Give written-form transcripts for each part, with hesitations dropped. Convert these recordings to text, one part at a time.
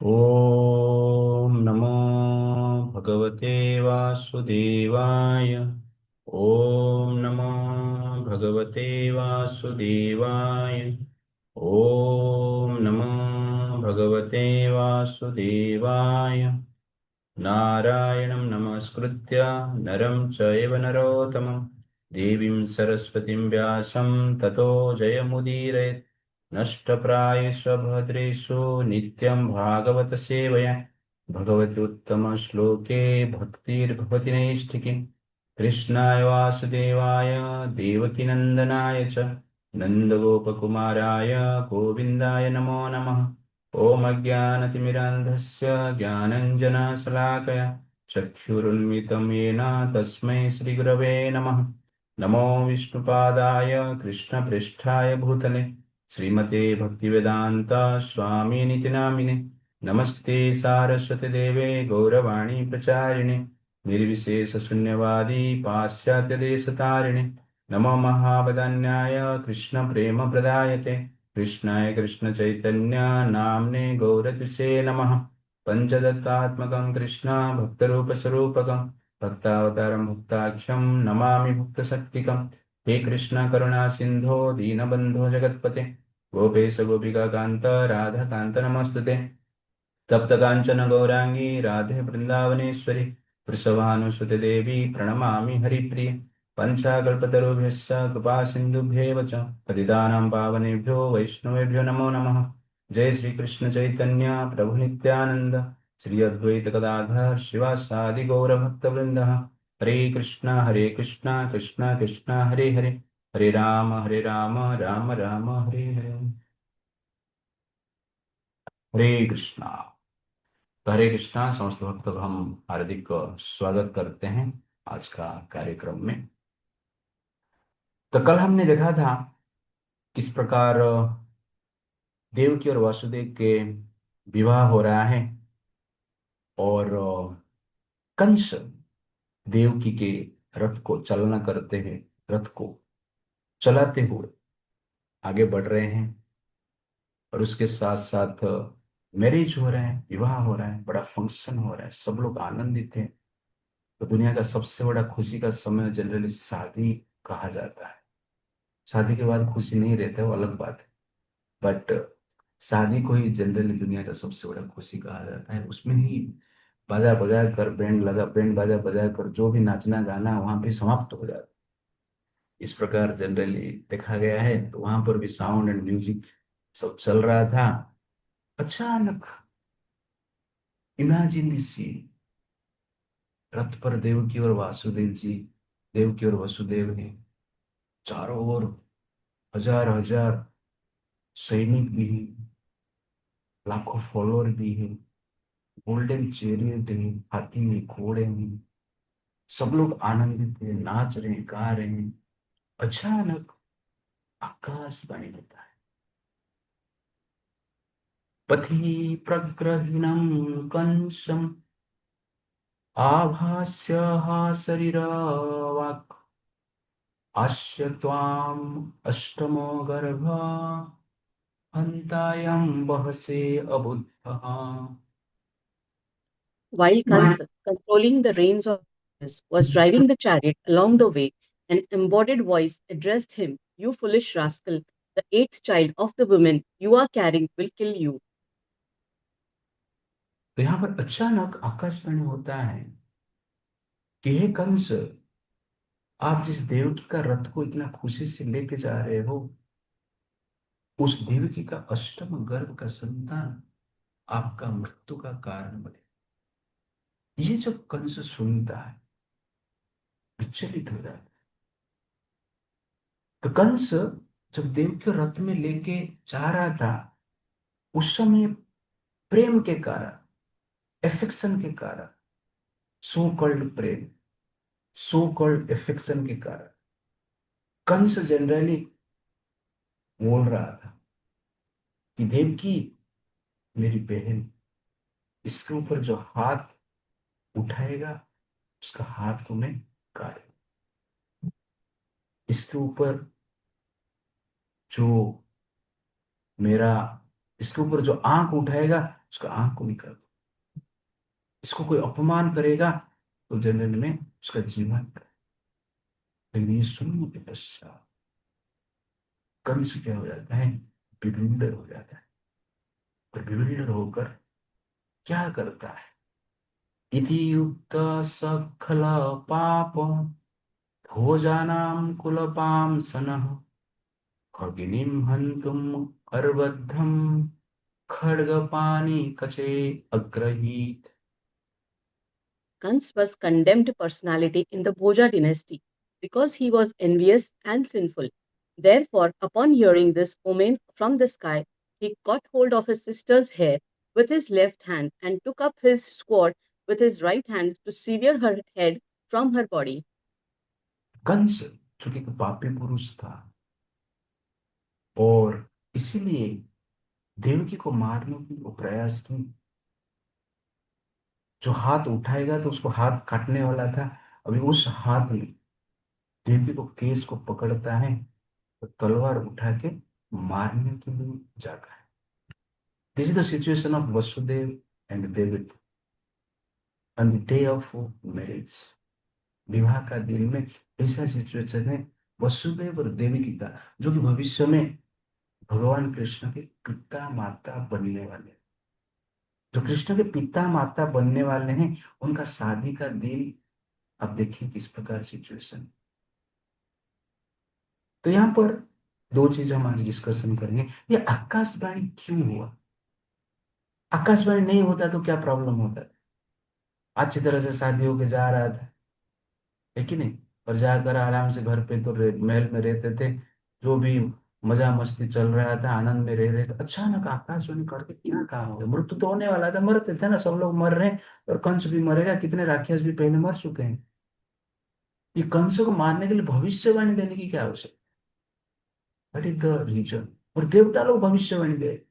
ॐ नमो भगवते वासुदेवाय। ॐ नमो भगवते वासुदेवाय। ॐ नमो भगवते वासुदेवाय। नारायणं नमस्कृत्य नरं चैव नरोत्तमं देवीं सरस्वतीं व्यासं ततो जयमुदीरयेत्। नष्टप्रायेष्वभद्रेषु नित्यं भागवत सेवया भगवत्युत्तमश्लोके भक्तिर्भवति नैष्ठिकीम्। कृष्णाय वासुदेवाय देवकीनन्दनाय च नन्दगोपकुमाराय गोविन्दाय नमो नमः। ॐ अज्ञानतिमिरान्धस्य ज्ञानञ्जनशलाकया चक्षुरुन्मिलितं येन तस्मै श्रीगुरवे नमः। नमो विष्णुपादाय कृष्णपृष्ठाय भूतले श्रीमते भक्तिवेदान्ता स्वामिनिति नामिने। नमस्ते सारस्वती देवे गौरवाणी प्रचारिणे निर्विशेषशून्यवादी पाश्चात्यदेशतारिणे। नमो महावदान्याय कृष्णप्रेमप्रदायते कृष्णाय कृष्णचैतन्य नाम्ने गौरतिसे नमः। पञ्चदत्तात्मकं कृष्ण भक्तरूपस्वरूपकं भक्तावतारं भक्ताख्यं नमामि भक्तशक्तिकं। हे कृष्ण करुणा सिन्धो दीनबन्धो जगत्पते गोपेश गोपिकान्त राधाकान्त नमोऽस्तुते। तप्त कांचन गौरांगी राधे वृंदावनेश्वरी वृषभानुसुते देवी प्रणमामि हरिप्रिय। पंचाकल्पतरुभ्यश्च कृपा सिन्धुभ्येव च पतितानां पावनेभ्यो वैष्णवेभ्यो नमो नमः। जय श्री कृष्ण चैतन्य प्रभु नित्यानंद श्री अद्वैत गदाधर शिवासादि गौर भक्तवृंद। हरे कृष्णा कृष्णा कृष्णा हरे हरे हरे राम राम राम हरे हरे। हरे कृष्णा। तो हरे कृष्णा समस्त भक्त को हम हार्दिक स्वागत करते हैं आज का कार्यक्रम में। तो कल हमने देखा था किस प्रकार देवकी और वासुदेव के विवाह हो रहा है और कंस देवकी के रथ को चालना करते हैं, रथ को चलाते हुए आगे बढ़ रहे हैं और उसके साथ साथ मैरिज हो रहा है, विवाह हो रहा है, बड़ा फंक्शन हो रहा है, सब लोग आनंदित हैं। तो दुनिया का सबसे बड़ा खुशी का समय जनरली शादी कहा जाता है। शादी के बाद खुशी नहीं रहता है वो अलग बात है, बट शादी को ही जनरली दुनिया का सबसे बड़ा खुशी कहा जाता है। उसमें ही बाजा बजा कर बैंड बाजा बजा कर जो भी नाचना गाना वहां पे समाप्त हो जाता है। इस प्रकार जनरली देखा गया है। तो वहां पर भी साउंड एंड म्यूजिक सब चल रहा था। अचानक इमेजिन दिस सीन, रथ पर देवकी और वासुदेव जी, देवकी और वसुदेव हैं, चारों ओर हजार हजार सैनिक भी हैं, लाखों फॉलोअर भी हैं, गोल्डन चैरियट है, हाथी में घोड़े हैं, सब लोग आनंदित हैं, नाच रहे हैं, गा रहे हैं। अचानक आकाशवाणी होता है, पथि प्रग्रहिणं कंसम आभास्य हा शरीरवाक् आस्य त्वाम् अष्टमो गर्भ हन्तायं बहसे अबुद्धः। While Kansa, controlling the reins of his, was driving the chariot along the way, an embodied voice addressed him, "You foolish rascal, the eighth child of the woman you are carrying will kill you." तो यहाँ पर अचानक आकाशवाणी होता है कि हे कंस, आप जिस देवकी का रथ को इतना खुशी से लेके जा रहे हो, उस देवकी का अष्टम गर्भ का संतान आपका मृत्यु का कारण बने। ये जब कंस सुनता है विचलित हो जाता है। तो कंस जब देवकी को रथ में लेके जा रहा था, उस समय प्रेम के कारण, एफेक्शन के कारण, सो कॉल्ड प्रेम, सो कॉल्ड एफेक्शन के कारण कंस जनरली बोल रहा था कि देवकी मेरी बहन, इसके ऊपर जो हाथ उठाएगा उसका हाथ को मैं काट, इसके ऊपर जो मेरा, इसके ऊपर जो आंख उठाएगा उसका आंख को निकाल दो। इसको कोई अपमान करेगा तो जनरल में उसका जीवन करेगा। लेकिन ये सुनने के पश्चात कंस क्या हो जाता है, बिलिंदर हो जाता है। और बिलिंदर होकर क्या करता है, इति युक्त सखल पाप भोजानां कुलपां सनः खगिनीं हन्तुम् अर्बद्धं खड्गपाणि कचे अग्रहीत्। Kans was condemned personality in the Bhoja dynasty because he was envious and sinful. Therefore, upon hearing this omen from the sky, he caught hold of his sister's hair with his left hand and took up his sword with his right hand to sever her head from her body. Kans जो कि एक पापी पुरुष था, और इसीलिए देवकी को मारने की वो प्रयास की। जो हाथ उठाएगा तो उसको हाथ काटने वाला था। अभी उस हाथ में देवकी को केस को पकड़ता है, तो तलवार उठा के मारने के लिए जाता है। This is the situation of Vasudev and Devaki on the day of marriage. विवाह का दिन में ऐसा सिचुएशन है वसुदेव और देवकी का, जो कि भविष्य में भगवान कृष्ण के पिता माता बनने वाले, जो कृष्ण के पिता माता बनने वाले हैं, उनका शादी का दिन। अब देखिए किस प्रकार सिचुएशन। तो यहाँ पर दो चीज हम आज डिस्कशन करेंगे। ये आकाशवाणी क्यों हुआ, आकाशवाणी नहीं होता तो क्या प्रॉब्लम होता है। अच्छी तरह से शादी होके जा रहा था, है कि नहीं, और जाकर आराम से घर पे तो महल में रहते थे, जो भी मजा मस्ती चल रहा था, आनंद में रह रहे थे। अचानक आकाशवाणी करके क्या काम हो गया, मृत्यु तो होने वाला था, मरते थे ना, सब लोग मर रहे हैं, और कंस भी मरेगा, कितने राक्षस भी पहले मर चुके हैं। ये कंस को मारने के लिए भविष्यवाणी देने की क्या आवश्यकता, दैट इज द रीजन। और देवता लोग भविष्यवाणी दे,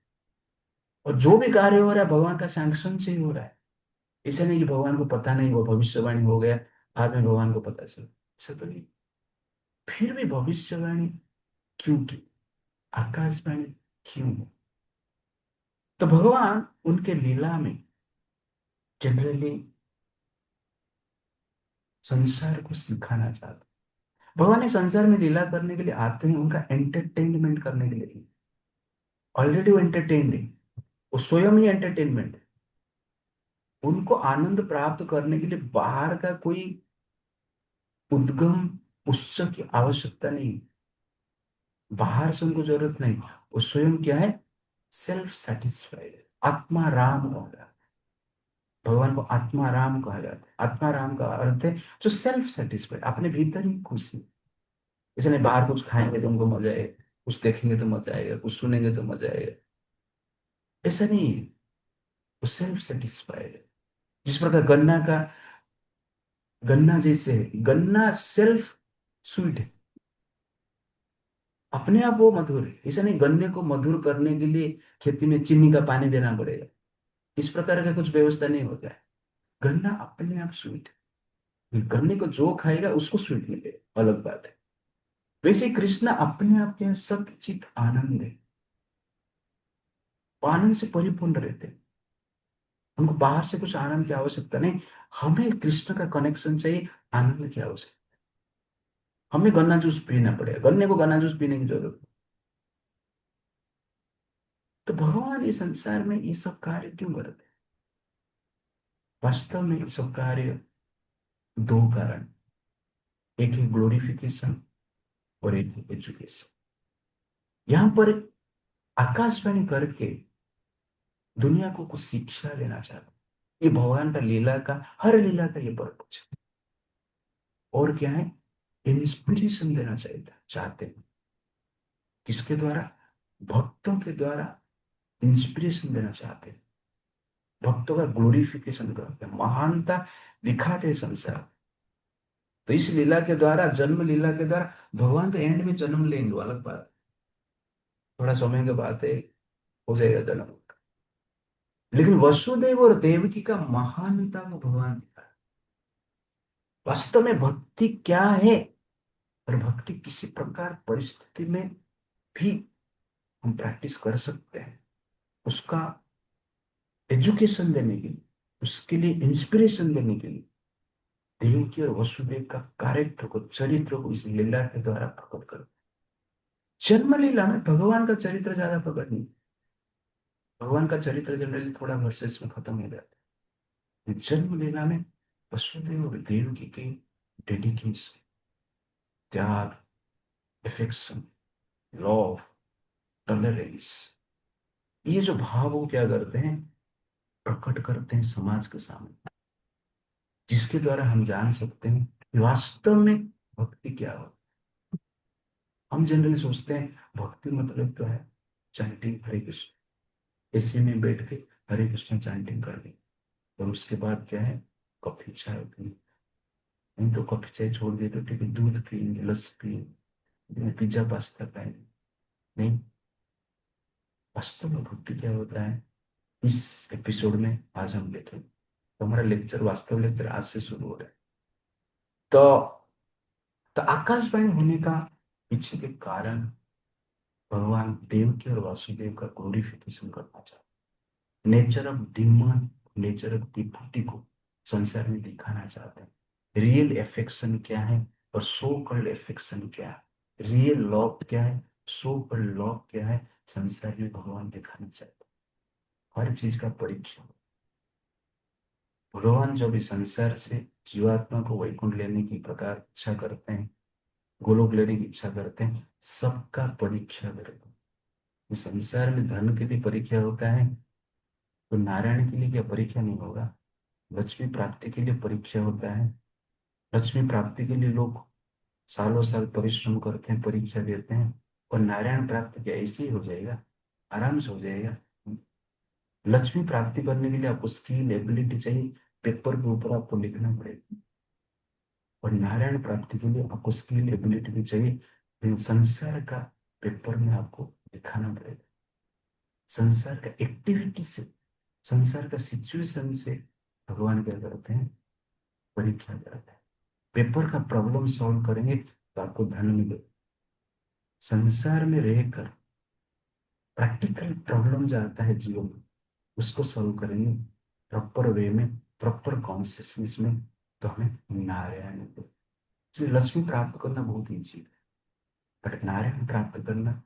और जो भी कार्य हो रहा है भगवान का सैंक्शन से ही हो रहा है। ऐसा नहीं कि भगवान को पता नहीं, वो भविष्यवाणी हो गया बाद में भगवान को पता चला, ऐसा तो नहीं। फिर भी भविष्यवाणी क्यों की, आकाशवाणी क्यों हो? तो भगवान उनके लीला में जनरली संसार को सिखाना चाहते हैं। भगवान इस संसार में लीला करने के लिए आते हैं, उनका एंटरटेनमेंट करने के लिए। ऑलरेडी वो एंटरटेन्ड है, वो स्वयं ही एंटरटेनमेंट है। उनको आनंद प्राप्त करने के लिए बाहर का कोई उद्गम उत्स की आवश्यकता नहीं, बाहर से उनको जरूरत नहीं। वो स्वयं क्या है, सेल्फ सेटिस्फाइड, आत्मा राम हो गया। भगवान को आत्मा राम कहा जाता है। आत्मा राम का अर्थ है जो सेल्फ सेटिस्फाइड, अपने भीतर ही खुशी। इसलिए बाहर कुछ खाएंगे तो उनको मजा आएगा, कुछ देखेंगे तो मजा आएगा, कुछ सुनेंगे तो मजा आएगा, ऐसा नहीं है। वो सेल्फ सेटिस्फाइड है। जिस प्रकार गन्ना का, गन्ना जैसे है, गन्ना सेल्फ स्वीट है, अपने आप वो मधुर है। ऐसा नहीं गन्ने को मधुर करने के लिए खेती में चीनी का पानी देना पड़ेगा, इस प्रकार का कुछ व्यवस्था नहीं होता है। गन्ना अपने आप स्वीट है, गन्ने को जो खाएगा उसको स्वीट मिलेगा, अलग बात है। वैसे ही कृष्ण अपने आप के सचित आनंद है, वो आनंद से परिपूर्ण रहते हैं। उनको बाहर से कुछ आनंद की आवश्यकता नहीं, हमें कृष्ण का कनेक्शन चाहिए, आनंद की आवश्यकता। हमें गन्ना जूस पीना पड़ेगा, गन्ने को गन्ना जूस पीने की जरूरत नहीं। तो भगवान इस संसार में ये सब कार्य क्यों करते हैं? वास्तव में ये सब कार्य दो कारण, एक है ग्लोरिफिकेशन और एक है एजुकेशन। यहां पर आकाशवाणी करके दुनिया को कुछ शिक्षा देना चाहते हैं। ये भगवान का लीला का, हर लीला का ये पर्पज है। और क्या है, इंस्पिरेशन देना चाहिए चाहते हैं। किसके द्वारा, भक्तों के द्वारा इंस्पिरेशन देना चाहते हैं। भक्तों का ग्लोरिफिकेशन करते हैं, महानता दिखाते हैं संसार। तो इस लीला के द्वारा, जन्म लीला के द्वारा, भगवान तो एंड में जन्म लेंगे, वो अलग बात है। थोड़ा समय के बाद है, हो जाएगा जन्म। लेकिन वसुदेव और देवकी का महानता को भगवान दिखा, वास्तव में भक्ति क्या है, और भक्ति किसी प्रकार परिस्थिति में भी हम प्रैक्टिस कर सकते हैं, उसका एजुकेशन देने के लिए, उसके लिए इंस्पिरेशन देने के लिए देवकी और वसुदेव का कैरेक्टर को, चरित्र को इस लीला के द्वारा प्रकट कर। जन्म लीला में भगवान का चरित्र ज्यादा प्रकट नहीं। भगवान का चरित्र जनरली थोड़ा वर्सेस में खत्म हो जाता है। जन्म लीला में वसुदेव और देवकी के डेडिकेशन, त्याग, एफेक्शन, लव, टॉलरेंस, ये जो भाव वो क्या करते हैं, प्रकट करते हैं समाज के सामने, जिसके द्वारा हम जान सकते हैं कि वास्तव में भक्ति क्या हो। हम जनरली सोचते हैं भक्ति मतलब तो है चैंटिंग हरे कृष्ण, एसी में बैठ के हरे कृष्ण चैंटिंग कर ली, और उसके बाद क्या है, कॉफी चाय पी, नहीं तो कॉफी चाय छोड़ दिए तो ठीक है, दूध पियेंगे, लस्सी पियेंगे, पिज्जा पास्ता खाएंगे। नहीं, वास्तव में भक्ति क्या होता है, इस एपिसोड में आज हम देखें। तो हमारा लेक्चर, वास्तव लेक्चर आज से शुरू हो रहा है। तो आकाशवाणी होने का पीछे के कारण, भगवान देवकी और वासुदेव का ग्लोरिफिकेशन करना चाहते, nature of demon, nature of devotee को संसार में दिखाना चाहते हैं। रियल एफेक्शन क्या है और सो कॉल्ड एफेक्शन क्या है, रियल लव क्या है, सो कॉल्ड लव क्या है, संसार में भगवान दिखाना चाहते हैं। हर चीज का परीक्षण। भगवान जब इस संसार से जीवात्मा को वैकुंठ लेने की प्रकार इच्छा करते हैं, गोलोक लेने की इच्छा करते हैं, सबका परीक्षा करते हैं। इस संसार में धन के लिए परीक्षा होता है, तो नारायण के लिए क्या परीक्षा नहीं होगा। लक्ष्मी प्राप्ति के लिए परीक्षा होता है, लक्ष्मी प्राप्ति के लिए लोग सालों साल परिश्रम करते हैं, परीक्षा देते हैं। और नारायण प्राप्ति क्या ऐसे ही हो जाएगा, आराम से हो जाएगा। लक्ष्मी प्राप्ति करने के लिए आपको स्किल एबिलिटी चाहिए, पेपर के ऊपर आपको लिखना पड़ेगा। और नारायण प्राप्ति के लिए आपको स्किल एबिलिटी भी चाहिए, लेकिन संसार का पेपर में आपको दिखाना पड़ेगा। संसार का एक्टिविटी से, संसार का सिचुएशन से भगवान क्या करते हैं, परीक्षा करते हैं। पेपर का प्रॉब्लम सॉल्व करेंगे तो आपको धन मिलेगा। संसार में रहकर प्रैक्टिकल प्रॉब्लम जो आता है जीवन में, उसको सॉल्व करेंगे प्रॉपर वे में, प्रॉपर कॉन्शियसनेस में, तो हमें नारायण मिलेगा। इसलिए लक्ष्मी प्राप्त करना बहुत ईजी है, बट नारायण प्राप्त करना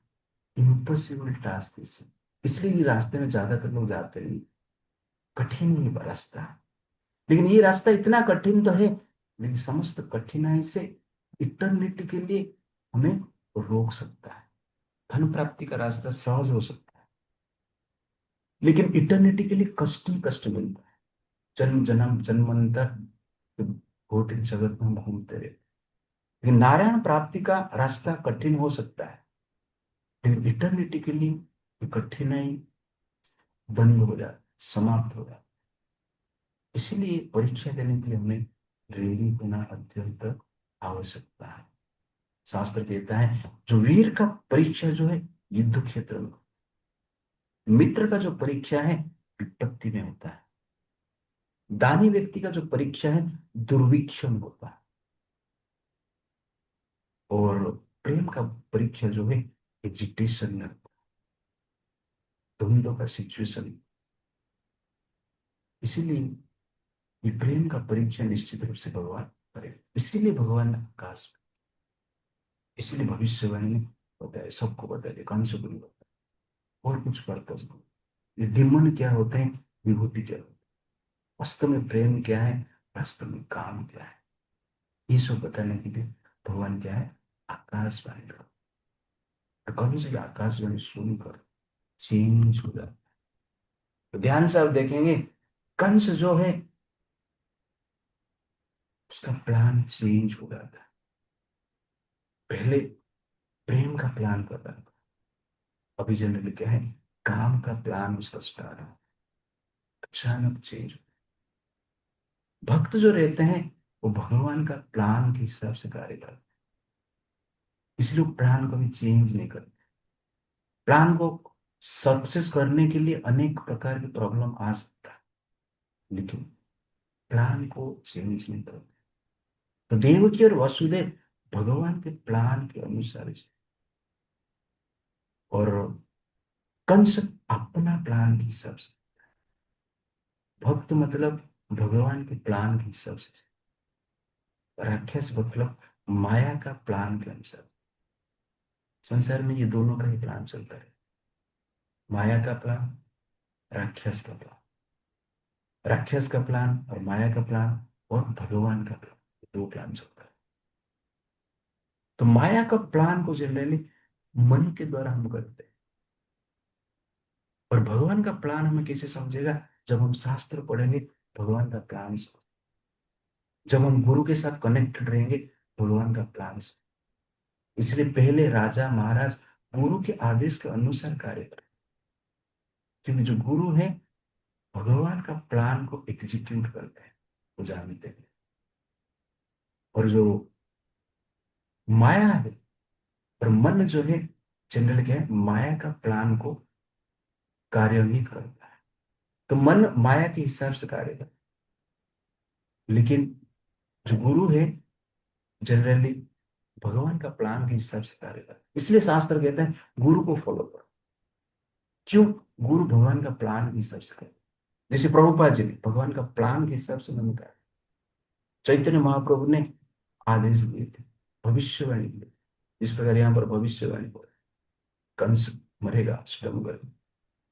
इम्पॉसिबल टास्क है। इसलिए ये रास्ते में ज्यादातर लोग जाते नहीं, कठिन ये रास्ता है। लेकिन ये रास्ता इतना कठिन तो है, लेकिन समस्त कठिनाई से इटर्निटी के लिए हमें रोक सकता है। धन प्राप्ति का रास्ता सहज हो सकता है, लेकिन इटर्निटी के लिए कष्ट ही कष्ट मिलता है। जन्म जन्म जन्मांतर भौतिक जगत में घूमते रहे। लेकिन नारायण प्राप्ति का रास्ता कठिन हो सकता है, लेकिन इटर्निटी के लिए ये कठिनाई बंद हो जाए, समाप्त हो जाए। इसीलिए परीक्षा देने के लिए हमें रेडी होना अत्यंत आवश्यकता है। शास्त्र कहता है जो वीर का परीक्षा जो है युद्ध क्षेत्र में, मित्र का जो परीक्षा है विपत्ति में होता है, दानी व्यक्ति का जो परीक्षा है दुर्भिक्ष में होता है, और प्रेम का परीक्षा जो है एजिटेशन में होता है, द्वंद्व का सिचुएशन। इसीलिए ये प्रेम का परीक्षा निश्चित रूप से भगवान करेगा। इसीलिए भगवान ने आकाश, इसीलिए भविष्यवाणी ने बताया, सबको बता दिया, कंस को नहीं बताया, और कुछ पर्पज नहीं। ये डिमन क्या होते हैं, विभूति क्या होते हैं, वास्तव में प्रेम क्या है, वास्तव में काम क्या है, ये सब बताने के लिए भगवान क्या है, आकाशवाणी का। और कभी से आकाशवाणी सुनकर चेंज हो जाता है। तो ध्यान से आप देखेंगे, कंस जो है उसका प्लान चेंज हो जाता है। पहले प्रेम का प्लान कर रहा था, अभी जनरली क्या है, काम का प्लान उसका स्टार्ट है। अचानक चेंज। भक्त जो रहते हैं वो भगवान का प्लान के हिसाब से कार्य करते हैं, इसलिए वो प्लान कभी चेंज नहीं करते। प्लान को सक्सेस करने के लिए अनेक प्रकार की प्रॉब्लम आ सकता है, लेकिन प्लान को चेंज नहीं करते। तो देवकी और वसुदेव भगवान के प्लान के अनुसार और कंस अपना प्लान के हिसाब से, भक्त मतलब भगवान के प्लान के हिसाब से, राक्षस मतलब माया का प्लान के अनुसार। संसार में ये दोनों का ही प्लान चलता है, माया का प्लान, राक्षस का प्लान। राक्षस का प्लान और माया का प्लान और भगवान का प्लान, दो प्लान चलता है। तो माया का प्लान को जनरली मन के द्वारा हम करते हैं, और भगवान का प्लान हमें कैसे समझेगा? जब हम शास्त्र पढ़ेंगे, भगवान का प्लान समझ, जब हम गुरु के साथ कनेक्टेड रहेंगे, भगवान का प्लान समझ। इसलिए पहले राजा महाराज गुरु के आदेश के अनुसार कार्य करें, क्योंकि जो गुरु है भगवान का प्लान को एग्जीक्यूट करते हैं, वो जानते हैं। और जो माया है और मन जो है, जनरल क्या है, माया का प्लान को कार्यान्वित करता है। तो मन माया के हिसाब से कार्य करता है, लेकिन जो गुरु है जनरली भगवान का प्लान के हिसाब से कार्य करता है। इसलिए शास्त्र कहता है गुरु को फॉलो करो। क्यों? गुरु भगवान का प्लान के हिसाब से करे। जैसे प्रभुपाद जी ने भगवान का प्लान के हिसाब से उन्होंने कहा। चैतन्य महाप्रभु ने आदेश दिए थे, भविष्यवाणी की, इस प्रकार यहाँ पर भविष्यवाणी बोले, कंस मरेगा, अष्टम करेगा।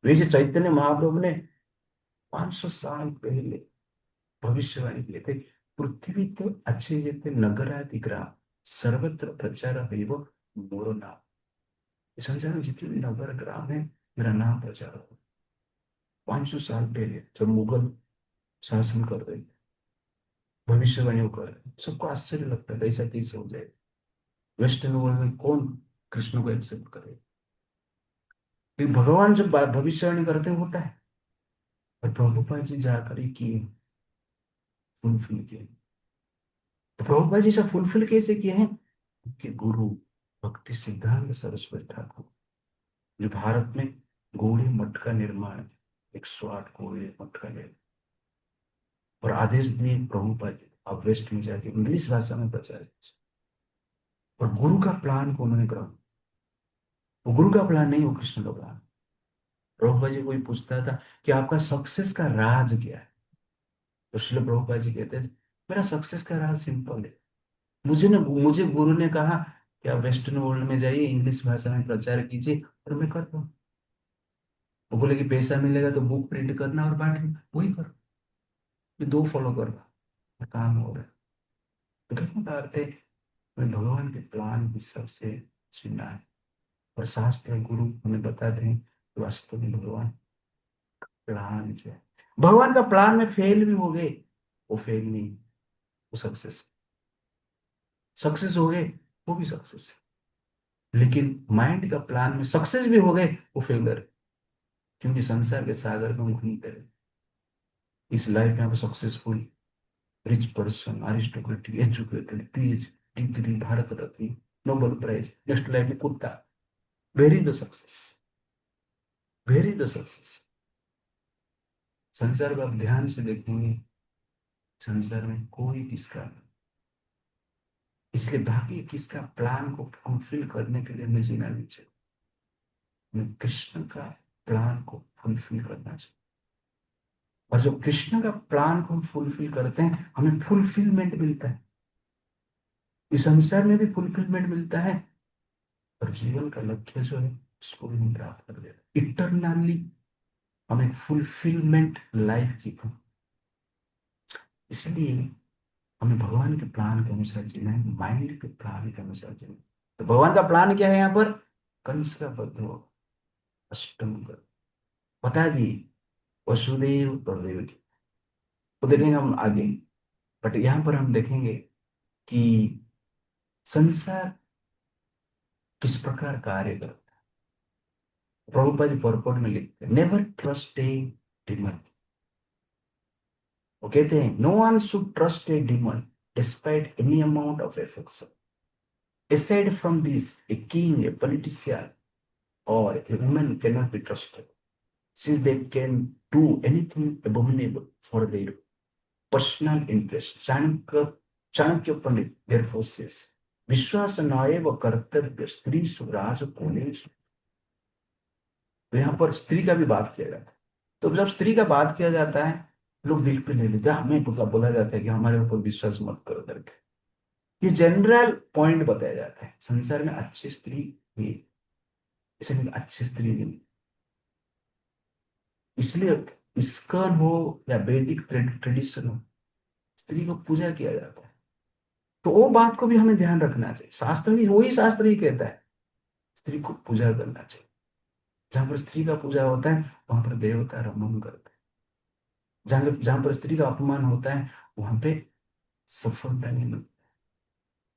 वैसे चैतन्य महाप्रभु ने 500 साल पहले भविष्यवाणी किए थे, पृथ्वी ते अच्छे जेते नगरादि ग्राम सर्वत्र प्रचार हरिव मोरो नाम। इस संसार में जितने भी नगर ग्राम है, मेरा नाम प्रचार हो। 500 साल पहले जब मुगल शासन कर रहे थे, भविष्यवाणियों कर रहे, सबको आश्चर्य लगता है ऐसा कैसे हो जाए। वेस्टर्न वर्ल्ड में कौन कृष्ण को एक्सेप्ट करे? लेकिन भगवान जब भविष्यवाणी करते हैं होता है। और प्रभुपाद जी जाकर ही किए, फुलफिल किए। तो प्रभुपाद जी सब फुलफिल कैसे किए हैं? कि गुरु भक्ति सिद्धांत सरस्वती ठाकुर, जो भारत में गौड़ी मठ का निर्माण, 108 गौड़ी मठ का निर्माण, और आदेश दिए प्रभुपाद जी आप वेस्ट में जाके इंग्लिश भाषा में प्रचार कीजिए। और गुरु का प्लान को उन्होंने ग्रहण, वो गुरु का प्लान नहीं, वो कृष्ण का प्लान। प्रभुपाद जी कोई पूछता था कि आपका सक्सेस का राज क्या है, तो श्रील प्रभुपाद जी कहते थे मेरा सक्सेस का राज सिंपल है। मुझे गुरु ने कहा कि आप वेस्टर्न वर्ल्ड में जाइए, इंग्लिश भाषा में प्रचार कीजिए, और मैं करता हूँ। वो बोले कि पैसा मिलेगा तो बुक प्रिंट करना और बांटना, वही करो। ये दो फॉलो कर रहा और काम हो रहा है। तो कहने का अर्थ है हमें भगवान के प्लान की सबसे चुनना है। और शास्त्र गुरु हमें बताते हैं कि वास्तव में भगवान प्लान जो है, भगवान का प्लान में फेल भी हो गए, वो फेल नहीं, वो सक्सेस। सक्सेस हो गए, वो भी सक्सेस है। लेकिन माइंड का प्लान में सक्सेस भी हो गए, वो फेलर है। क्योंकि संसार के सागर में हम घूमते रहे। इस लाइफ में आप successful, rich person, aristocratic, educated, PhD degree, Bharat Ratna, Nobel prize, next life में कुत्ता। Very the success, very the success. संसार को आप ध्यान से देखेंगे, संसार में कोई किसका नहीं। इसलिए बाकी किसका प्लान को फुलफिल करने के लिए हमें जीना नहीं चाहिए, हमें कृष्ण का प्लान को फुलफिल करना चाहिए। और जब कृष्ण का प्लान को हम फुलफिल करते हैं, हमें फुलफिलमेंट मिलता है। इस संसार में भी फुलफिलमेंट मिलता है, और जीवन का लक्ष्य जो है उसको भी हम प्राप्त कर देते हैं इटरनली। हम एक फुलफिलमेंट लाइफ जीते। इसलिए हमें भगवान के प्लान के अनुसार जीना है, माइंड के प्लान के अनुसार जीना है। तो भगवान का प्लान क्या है यहाँ पर? कंस का वध हो, अष्टम कर, बता दिए, वसुदेव और देवकी। तो देखेंगे हम आगे, बट यहाँ पर हम देखेंगे कि संसार किस प्रकार कार्य करता है। प्रभुपाद जी परपट में लिखते हैं नेवर ट्रस्ट ए डिमन। वो कहते हैं no one should trust a demon despite any amount of efforts. Aside from this, a king, a politician, or a woman cannot be trusted, since they can do anything abominable for their personal interest. Chanakya Pandit therefore says, विश्वास नाएव कर्तव्य स्त्री सुराज कुलेषु। तो यहाँ पर स्त्री का भी बात किया जाता है। तो जब स्त्री का बात किया जाता है, लोग दिल पे ले लेते हैं, हमें मतलब बोला जाता है कि हमारे ऊपर विश्वास मत करो करके। ये जनरल पॉइंट बताया जाता है, संसार में अच्छी स्त्री ये, इसे में अच्छी स्त्री नहीं। इसलिए इस्कॉन हो या वैदिक ट्रेडिशन हो, स्त्री को पूजा किया जाता है। तो वो बात को भी हमें ध्यान रखना चाहिए, शास्त्र ही वही शास्त्र ही कहता है स्त्री को पूजा करना चाहिए। जहां पर स्त्री का पूजा होता है वहां पर देवता रमन करते हैं, जहां जहां पर स्त्री का अपमान होता है वहां पे सफलता नहीं मिलती।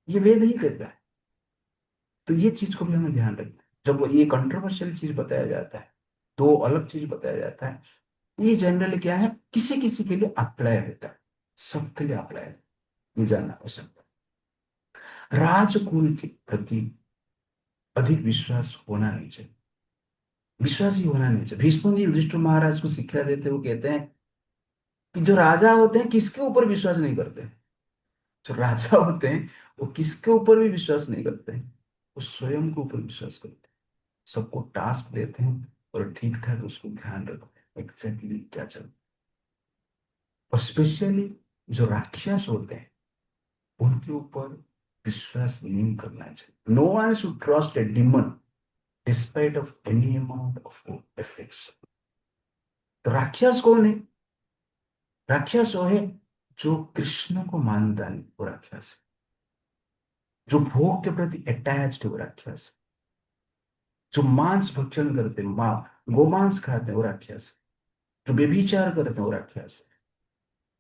ये वेद ही कहता है। तो ये चीज को भी हमें ध्यान रखना है। जब वो ये कंट्रोवर्शियल चीज बताया जाता है, दो अलग चीज बताया जाता है, ये जनरली क्या है, किसी किसी के लिए अप्लाई होता है, सबके लिए अप्लाई। ये जानना आवश्यक है। राजकुल के प्रति अधिक विश्वास होना नहीं चाहिए, विश्वास ही होना नहीं चाहिए। भीष्म जी युधिष्ठिर महाराज को शिक्षा देते हुए कहते हैं कि जो राजा होते हैं किसके ऊपर विश्वास नहीं करते। जो राजा होते हैं वो किसके ऊपर भी विश्वास नहीं करते हैं, वो स्वयं के ऊपर विश्वास करते हैं। सबको टास्क देते हैं और ठीक ठाक उसको ध्यान रखते हैं एग्जैक्टली क्या चल। और स्पेशली जो राक्षस होते हैं उनके ऊपर विश्वास नहीं करना चाहिए। No one should trust a demon despite of any amount of efforts. तो राक्षस कौन है? राक्षस वो है जो कृष्ण को मानता नहीं, वो राक्षस है। जो भोग के प्रति अटैच्ड है वो राक्षस है। जो मांस भक्षण करते हैं, मां गोमांस खाते हैं, वो राक्षस है। जो व्यभिचार करते हैं वो राक्षस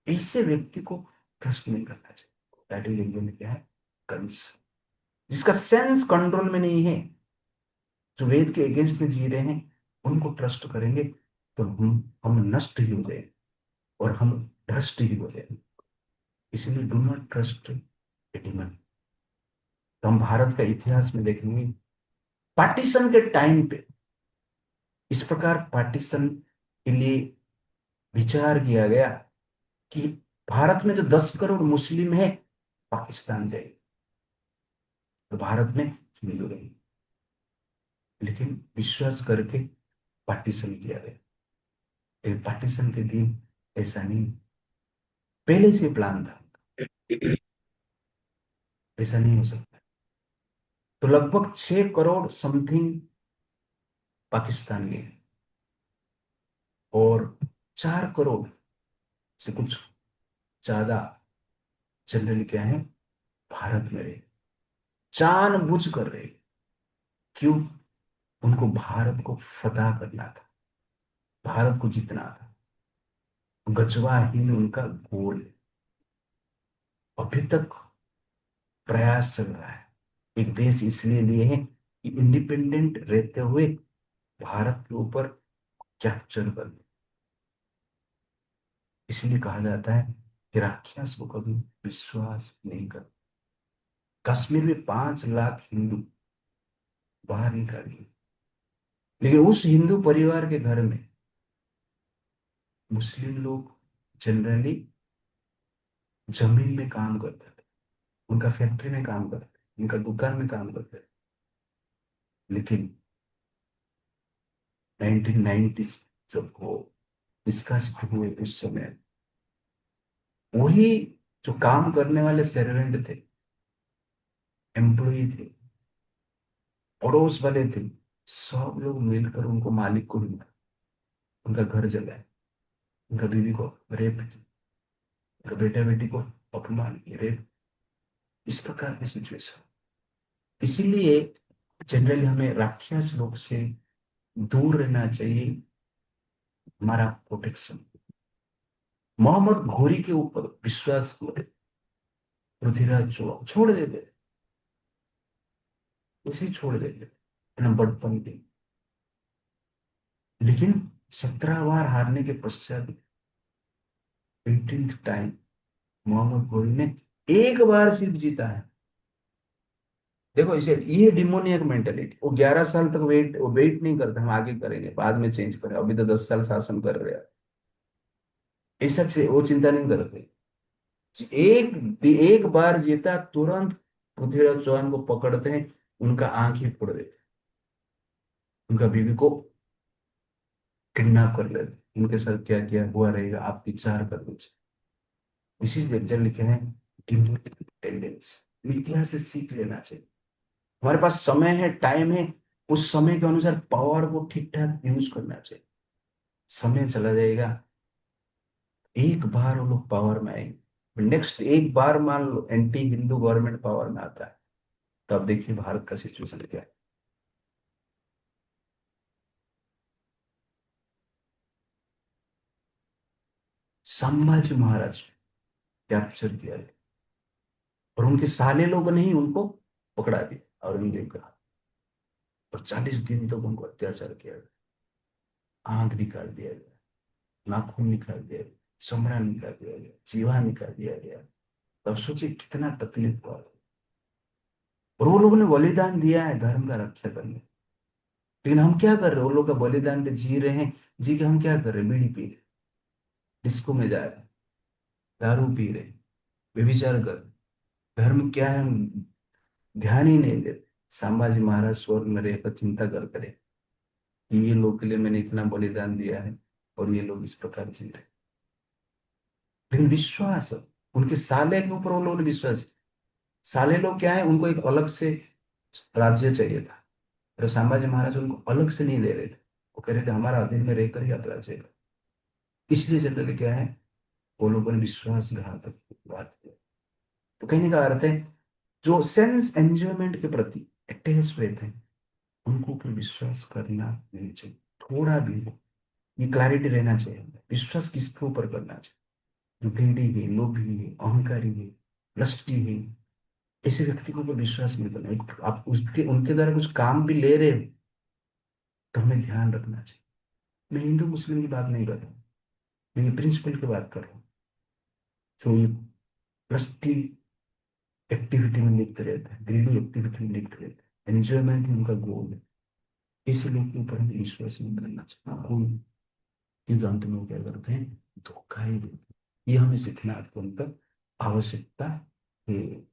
है। ऐसे व्यक्ति को ट्रस्ट नहीं करना चाहिए। दैट इज एक्चुअली क्या है, कंस, जिसका सेंस कंट्रोल में नहीं है, जो वेद के अगेंस्ट में जी रहे हैं, उनको ट्रस्ट करेंगे तो हम नष्ट ही हो जाएंगे और हम भ्रष्ट ही हो जाएंगे। इसलिए do not trust a demon. तो हम भारत का इतिहास में देखेंगे, पार्टीशन के टाइम पे इस प्रकार पार्टीशन के लिए विचार किया गया कि भारत में जो 10 करोड़ मुस्लिम है पाकिस्तान जाए, तो भारत में हिंदू रहे। लेकिन विश्वास करके पार्टीशन किया गया। लेकिन पार्टीशन के दिन ऐसा नहीं, पहले से प्लान था, ऐसा नहीं हो सकता। तो लगभग 6 करोड़ समथिंग पाकिस्तान गए और 4 करोड़ से कुछ ज्यादा जनरली क्या है, भारत में रहे, जानबूझ कर रहे। क्यों? उनको भारत को फतह करना था, भारत को जीतना था। गजवा हिंद उनका गोल है। अभी तक प्रयास चल रहा है। एक देश इसलिए लिए है कि इंडिपेंडेंट रहते हुए भारत के ऊपर कैप्चर कर ले। इसलिए कहा जाता है कि राक्षस को कभी विश्वास नहीं कर। कश्मीर में 5 लाख हिंदू बाहर निकाल दिए, लेकिन उस हिंदू परिवार के घर में मुस्लिम लोग जनरली जमीन में काम करते थे, उनका फैक्ट्री में काम करते थे, उनका दुकान में काम करते थे। लेकिन 1990 जब वो डिस्कस हुए उस समय वही जो काम करने वाले सर्वेंट थे, एम्प्लॉई थे, पड़ोस वाले थे, सब लोग मिलकर उनको मालिक को ढूंढा, उनका घर जलाए, उनका बीवी को रेप किया, उनका बेटा बेटी को अपमान किया, रेप। इस प्रकार की सिचुएशन। इसीलिए जनरली हमें राक्षस लोग से दूर रहना चाहिए, हमारा प्रोटेक्शन। मोहम्मद घोरी के ऊपर विश्वास करे, पृथ्वीराज चौहान छोड़ देते, उसी छोड़ देते अपना बड़पन के। लेकिन 17 बार हारने के पश्चात 18th टाइम मोहम्मद घोरी ने एक बार सिर्फ जीता है। देखो इसे, ये डिमोनियक मेंटेलिटी, वो 11 साल तक वो वेट नहीं करते हम आगे करेंगे बाद में चेंज करें, अभी तो 10 साल शासन कर रहे हैं, ऐसा वो चिंता नहीं करते। एक बार जीता तुरंत पृथ्वीराज चौहान को पकड़ते हैं, उनका आंख ही फोड़ देते हैं, उनका बीवी को किडनैप कर लेते हैं। उनके साथ क्या क्या हुआ रहेगा, आप विचार कर लीजिए। दिस इज लेक्चर लिखे हैं टेंडेंसी, इतिहास से सीख लेना चाहिए। हमारे पास समय है, टाइम है, उस समय के अनुसार पावर को ठीक ठाक यूज करना चाहिए। समय चला जाएगा, एक बार वो लोग पावर में आएंगे, नेक्स्ट एक बार मान लो एंटी हिंदू गवर्नमेंट पावर में आता है, तब देखिए भारत का सिचुएशन क्या है। संभाजी महाराज कैप्चर किया गया और उनके साले लोगों ने ही उनको पकड़ा दिया औरंगजेब का हाथ, और 40 दिन तक उनको अत्याचार किया गया, आंख निकाल दिया गया, नाखून निकाल दिया गया, चमड़ा निकाल दिया गया, जीवा निकाल दिया गया। तब सोचिए कितना तकलीफ हुआ। और वो लोगों ने बलिदान दिया है धर्म का रक्षा करने। लेकिन हम क्या कर रहे हैं, वो लोग का बलिदान पे जी रहे हैं, जी के हम क्या कर रहे हैं, बीड़ी पी रहे, डिस्को में जा रहे हैं, दारू पी रहे, व्यभिचार कर रहे। धर्म क्या है हम ध्यान ही नहीं देते। संभाजी महाराज स्वर्ग में रहकर चिंता कर करे कि ये लोग के लिए मैंने इतना बलिदान दिया है और ये लोग इस प्रकार जी रहे। लेकिन विश्वास, उनके साले के ऊपर वो लोगों ने विश्वास। साले लोग क्या है, उनको एक अलग से राज्य चाहिए था, और संभाजी महाराज उनको अलग से नहीं दे रहे थे। वो कह रहे थे हमारा अधीन में रहकर ही आप राज्य करो। इसलिए जनरली क्या है, वो लोगों ने विश्वासघातक बात किया। तो कहने का अर्थ है, जो सेंस एंजॉयमेंट के प्रति अटैच रहते हैं उनको कोई विश्वास करना नहीं चाहिए, थोड़ा भी हो। ये क्लैरिटी रहना चाहिए हमें। विश्वास किसके ऊपर करना चाहिए, जो greedy है, लोभी है, अहंकारी है, लस्टी है, ऐसे व्यक्ति को कोई विश्वास नहीं करना। आप उसके उनके द्वारा कुछ काम भी ले रहे हो तो हमें ध्यान रखना चाहिए। मैं हिंदू मुस्लिम की बात नहीं कर रहा हूँ, मैं ये प्रिंसिपल की बात कर रहा हूँ। जो ये लस्टी एक्टिविटी में लिप्त रहता है, ग्रीडी एक्टिविटी में लिप्त रहता है, एंजॉयमेंट ही उनका गोल है, ऐसे लोग के ऊपर हमें विश्वास नहीं करना चाहिए। कोई किंतु अंत में वो क्या करते हैं, धोखा ही देते हैं। ये हमें सीखना अत्यंत आवश्यकता है।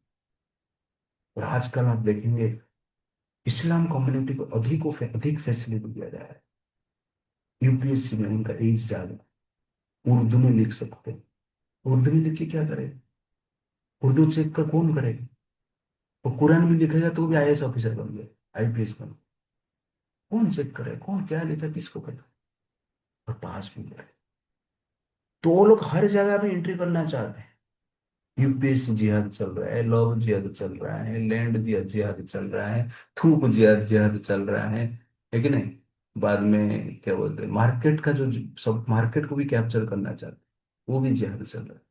और आजकल आप देखेंगे इस्लाम कम्युनिटी को अधिक फैसिलिटी दिया जा रहा है। यूपीएससी में उनका एज ज्यादा है, उर्दू में लिख सकते हैं। उर्दू में लिख के क्या करेगा, उर्दू चेक कर कौन करेगा। वो कुरान भी लिखेगा तो भी आईएएस ऑफिसर बन गए, आईपीएस बन गए। कौन चेक करे, कौन क्या लिखा, किसको पता। और पास भी करे। तो वो लोग हर जगह पे एंट्री करना चाहते हैं। यूपीएससी जिहाद चल रहा है, लव जिहाद चल रहा है, लैंड जिहाद चल रहा है, थूक जिहाद जिहाद चल रहा है कि नहीं। बाद में क्या बोलते हैं, मार्केट का जो सब मार्केट को भी कैप्चर करना चाहते हैं, वो भी जिहाद चल रहा है।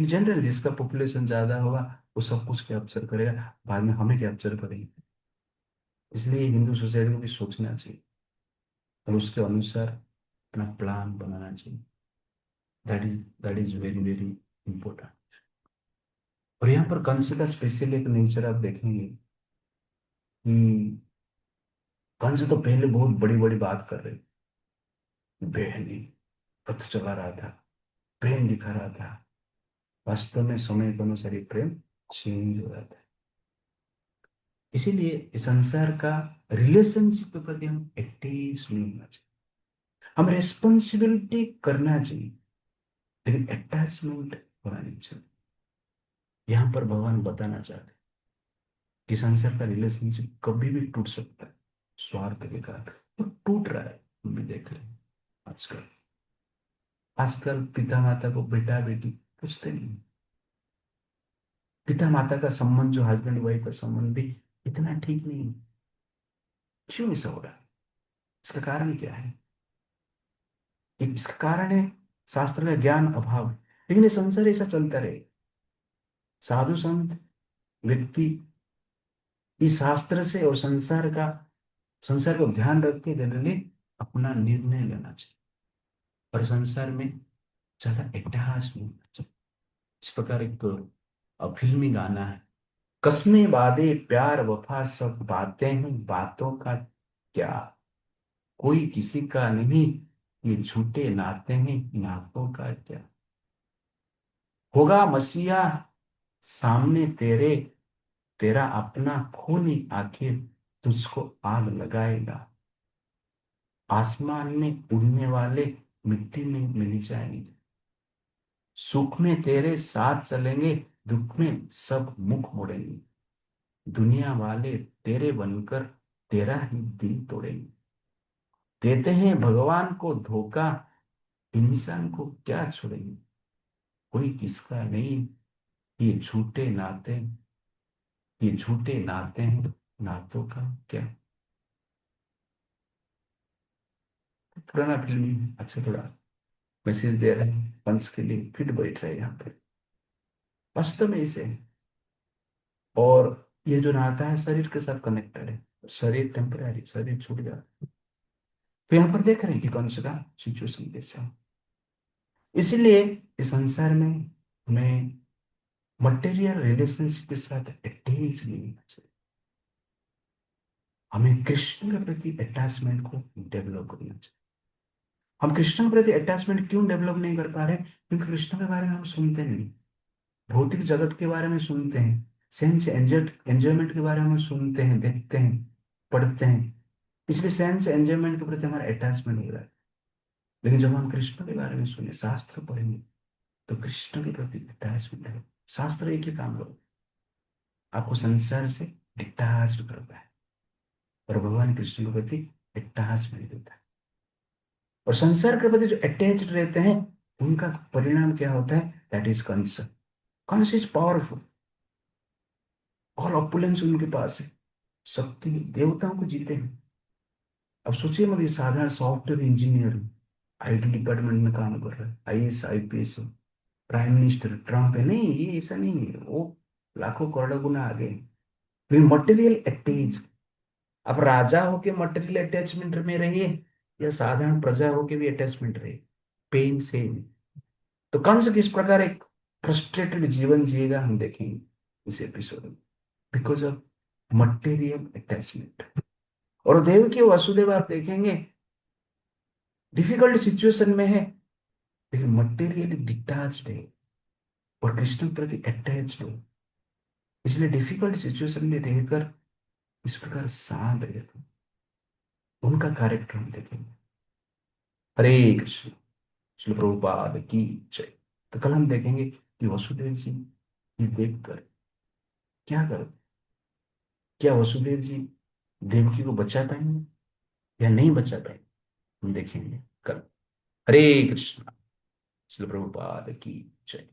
जनरल जिसका पॉपुलेशन ज्यादा होगा वो सब कुछ कैप्चर करेगा, बाद में हमें कैप्चर करेंगे। इसलिए हिंदू सोसाइटी को भी सोचना चाहिए और उसके अनुसार अपना प्लान बनाना चाहिए। That is very very important. और यहाँ पर कंस का स्पेशल एक नेचर आप देखेंगे कि कंस तो पहले बहुत बड़ी बड़ी बात कर रहे, बहनी रथ चला रहा था, प्रेम दिखा रहा था। वास्तव में समय के अनुसार ये प्रेम चेंज हो रहा था। इसीलिए इस संसार का रिलेशनशिप के प्रति हम अटैच नहीं होना चाहिए। हम रेस्पॉन्सिबिलिटी करना चाहिए, लेकिन अटैचमेंट होना नहीं चाहिए। यहाँ पर भगवान बताना चाहते हैं कि संसार का रिलेशनशिप कभी भी टूट सकता है स्वार्थ के कारण, तो टूट रहा है, हम भी देख रहे हैं आजकल। आजकल पिता माता को बेटा बेटी पूछते नहीं। पिता माता का संबंध, जो हस्बैंड वाइफ का संबंध भी इतना ठीक नहीं है। क्यों ऐसा हो रहा है, इसका कारण क्या है। इसका कारण है शास्त्र का ज्ञान अभाव है। लेकिन ये संसार ऐसा चलता रहे, साधु संत व्यक्ति इस शास्त्र से और संसार को ध्यान रख के जनरली अपना निर्णय लेना चाहिए, और संसार में ज्यादा अटैच नहीं होना चाहिए। इस प्रकार एक फिल्मी गाना है, कस्में वादे प्यार वफा सब बातें हैं, बातों का क्या, कोई किसी का नहीं, ये झूठे नाते हैं, नातों का क्या। होगा मसीहा सामने तेरे, तेरा अपना खून ही आखिर तुझको आग लगाएगा। आसमान में उड़ने वाले मिट्टी में मिल जाएंगे। सुख में तेरे साथ चलेंगे, दुख में सब मुख मोड़ेंगे। दुनिया वाले तेरे बनकर तेरा ही दिल तोड़ेंगे। देते हैं भगवान को धोखा, इंसान को क्या छोड़ेंगे। कोई किसका नहीं, ये झूठे नाते, ये झूठे नाते हैं, नातों का क्या। पुराना फिल्म है, अच्छा थोड़ा मैसेज दे रहे हैं, पंच के लिए फिट बैठ रहे हैं यहाँ पे। वास्तव में इसे, और ये जो नाता है शरीर के साथ कनेक्टेड है। शरीर टेम्पररी, शरीर छूट जाता है। तो यहाँ पर देख रहे हैं कि कौन सा सिचुएशन कैसा है। इसलिए इस संसार में हमें मटेरियल रिलेशनशिप के साथ अटैच नहीं होना चाहिए। हमें कृष्ण के प्रति अटैचमेंट को डेवलप करना चाहिए। हम कृष्ण के प्रति अटैचमेंट क्यों डेवलप नहीं कर पा रहे, क्योंकि कृष्ण के बारे में हम सुनते नहीं। भौतिक जगत के बारे में सुनते हैं, सेंस एंजॉयमेंट के बारे में सुनते हैं, देखते हैं, पढ़ते हैं। इसलिए सेंस एंजॉयमेंट के प्रति हमारा अटैचमेंट हो रहा है। लेकिन जब हम कृष्ण के बारे में सुने, शास्त्र पढ़ेंगे, तो कृष्ण के प्रति अटैचमेंट है। शास्त्र एक ही काम करो, आपको संसार से डिटैच करता है, और भगवान कृष्ण के प्रति अटैचमेंट देता है। और संसार के प्रति जो अटैच्ड रहते हैं, उनका परिणाम क्या होता है, that is Kans. Kans is powerful, all opulence उनके पास है, शक्ति देवताओं को जीते हैं। अब सोचिए मत, ये साधारण सॉफ्टवेयर इंजीनियर आईटी डिपार्टमेंट में काम कर रहा है, IAS IPS, prime minister Trump है, नहीं ये ऐसा नहीं है, वो लाखों करोड़ों गुना आगे है। मटेरियल अटैच, अब राजा होके मटेरियल अटैचमेंट में रहिए, या साधारण प्रजा होके भी अटैचमेंट रहिए, पेन सेम। तो कंस किस प्रकार एक फ्रस्ट्रेटेड जीवन जिएगा हम देखेंगे इस एपिसोड में, बिकॉज ऑफ मटेरियल अटैचमेंट। और देव की वसुदेव आप देखेंगे डिफिकल्ट सिचुएशन में है, लेकिन मटेरियली डिटैच्ड है और कृष्ण के प्रति अटैच्ड है। इसलिए डिफिकल्ट सिचुएशन में रहकर इस प्रकार शांत रहते हैं। उनका कैरेक्टर हम देखेंगे। हरे कृष्ण। श्री प्रभुपाद की जय। तो कल हम देखेंगे कि वसुदेव जी ये देखकर क्या कर, क्या वसुदेव जी देवकी को बचा पाएंगे या नहीं बचा पाएंगे, हम देखेंगे कल। हरे कृष्ण। श्री प्रभुपाद की जय।